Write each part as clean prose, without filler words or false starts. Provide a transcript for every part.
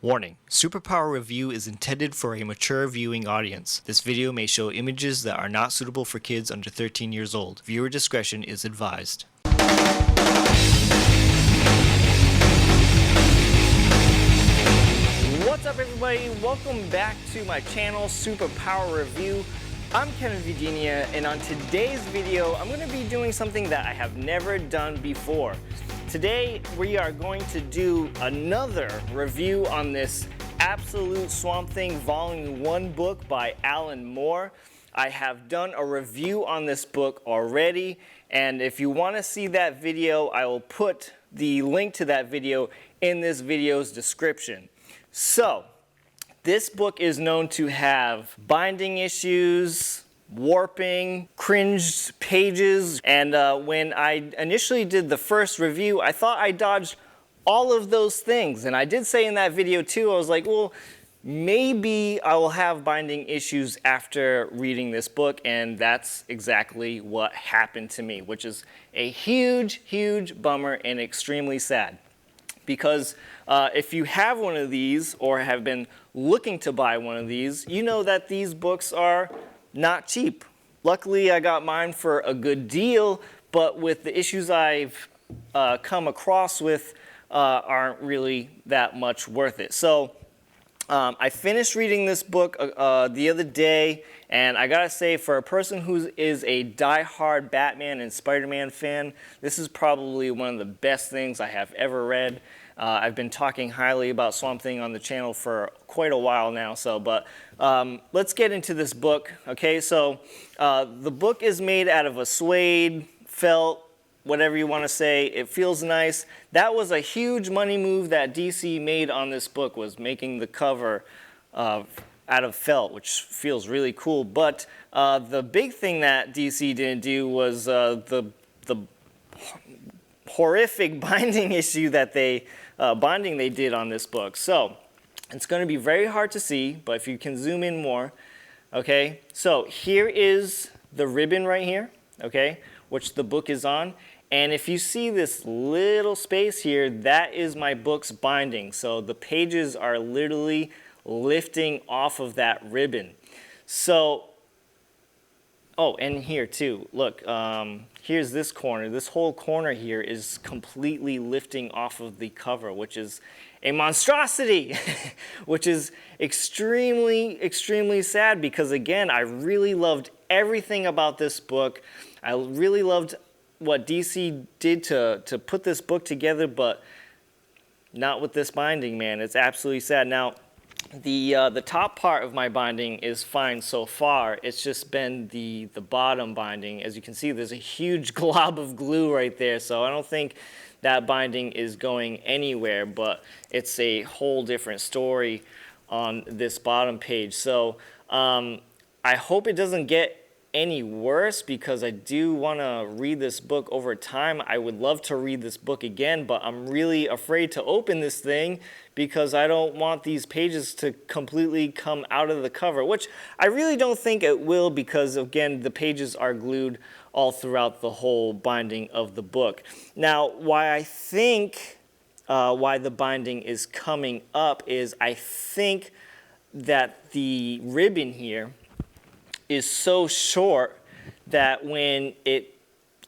Warning: Superpower review is intended for a mature viewing audience. This video may show images that are not suitable for kids under 13 years old. Viewer discretion is advised. What's up, everybody? Welcome back to my channel, Superpower Review. I'm Kevin Virginia, and on today's video, I'm going to be doing something that I have never done before. Today, we are going to do another review on this Absolute Swamp Thing Volume 1 book by Alan Moore. I have done a review on this book already, and if you want to see that video, I will put the link to that video in this video's description. So, this book is known to have binding issues, warping, cringed pages, and when I initially did the first review, I thought I dodged all of those things. And I did say in that video too, I was like, well, maybe I will have binding issues after reading this book, and that's exactly what happened to me, which is a huge, huge bummer and extremely sad. Because if you have one of these or have been looking to buy one of these, you know that these books are not cheap. Luckily, I got mine for a good deal, but with the issues I've come across with aren't really that much worth it. So I finished reading this book the other day, and I gotta say, for a person who is a die-hard Batman and Spider-Man fan, this is probably one of the best things I have ever read. I've been talking highly about Swamp Thing on the channel for quite a while now, but let's get into this book. Okay, so the book is made out of a suede, felt, whatever you want to say. It feels nice. That was a huge money move that DC made on this book, was making the cover out of felt, which feels really cool. But the big thing that DC didn't do was the horrific binding issue that they did on this book. So it's going to be very hard to see, but if you can zoom in more, okay. So here is the ribbon right here, okay, which the book is on. And if you see this little space here, that is my book's binding. So the pages are literally lifting off of that ribbon. So, oh, and here too, look, here's this corner. This whole corner here is completely lifting off of the cover, which is a monstrosity, which is extremely, extremely sad because, again, I really loved everything about this book. I really loved what DC did to put this book together, but not with this binding, man. It's absolutely sad. Now, the top part of my binding is fine so far. It's just been the bottom binding. As you can see, there's a huge glob of glue right there, so I don't think that binding is going anywhere, but it's a whole different story on this bottom page. So I hope it doesn't get any worse, because I do want to read this book over time. I would love to read this book again, but I'm really afraid to open this thing because I don't want these pages to completely come out of the cover, which I really don't think it will, because, again, the pages are glued all throughout the whole binding of the book. Now, why I think why the binding is coming up is I think that the ribbon here is so short that when it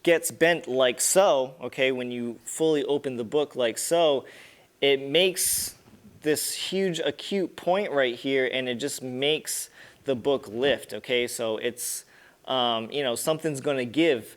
gets bent like so, okay, when you fully open the book like so, it makes this huge acute point right here, and it just makes the book lift, okay? So it's, you know, something's going to give.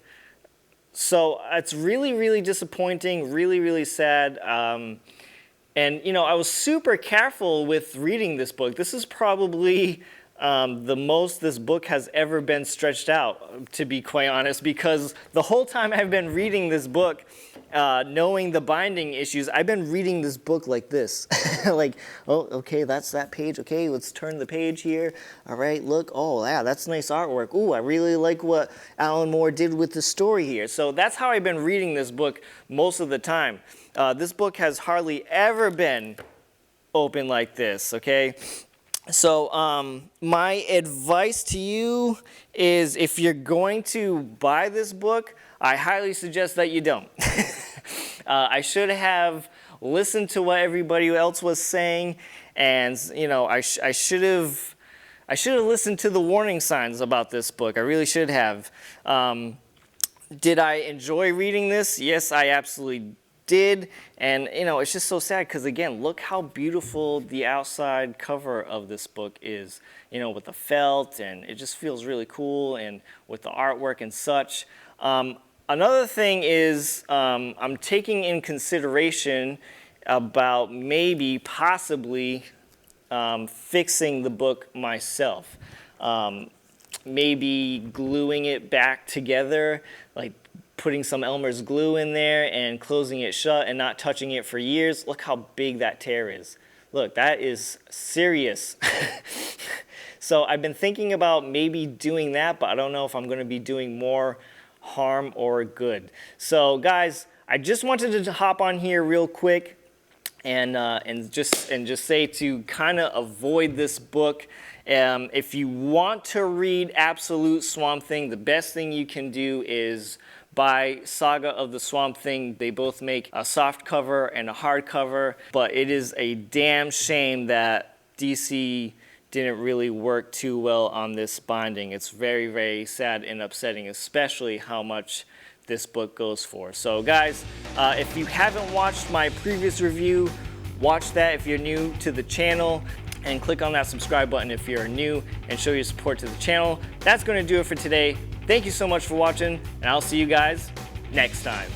So it's really, really disappointing, really, really sad. And, you know, I was super careful with reading this book. This is probably the most this book has ever been stretched out, to be quite honest, because the whole time I've been reading this book, knowing the binding issues, I've been reading this book like this. Like, oh, okay, that's that page. Okay, let's turn the page here. All right, look, oh, yeah, that's nice artwork. Ooh, I really like what Alan Moore did with the story here. So that's how I've been reading this book most of the time. This book has hardly ever been open like this, okay? So my advice to you is, if you're going to buy this book, I highly suggest that you don't. I should have listened to what everybody else was saying And you know, I should have listened to the warning signs about this book. I really should have. Did I enjoy reading this? Yes, I absolutely did. And you know, it's just so sad because again, look how beautiful the outside cover of this book is. You know, with the felt, and it just feels really cool, and with the artwork and such. Another thing is I'm taking in consideration about maybe possibly fixing the book myself. Maybe gluing it back together, like putting some Elmer's glue in there and closing it shut and not touching it for years. Look how big that tear is. Look, that is serious. So I've been thinking about maybe doing that, but I don't know if I'm going to be doing more harm or good. So guys, I just wanted to hop on here real quick and just say to kind of avoid this book. If you want to read Absolute Swamp Thing, the best thing you can do is buy Saga of the Swamp Thing. They both make a soft cover and a hard cover, but it is a damn shame that DC didn't really work too well on this binding. It's very, very sad and upsetting, especially how much this book goes for. So guys, if you haven't watched my previous review, watch that if you're new to the channel, and click on that subscribe button if you're new, and show your support to the channel. That's going to do it for today. Thank you so much for watching, and I'll see you guys next time.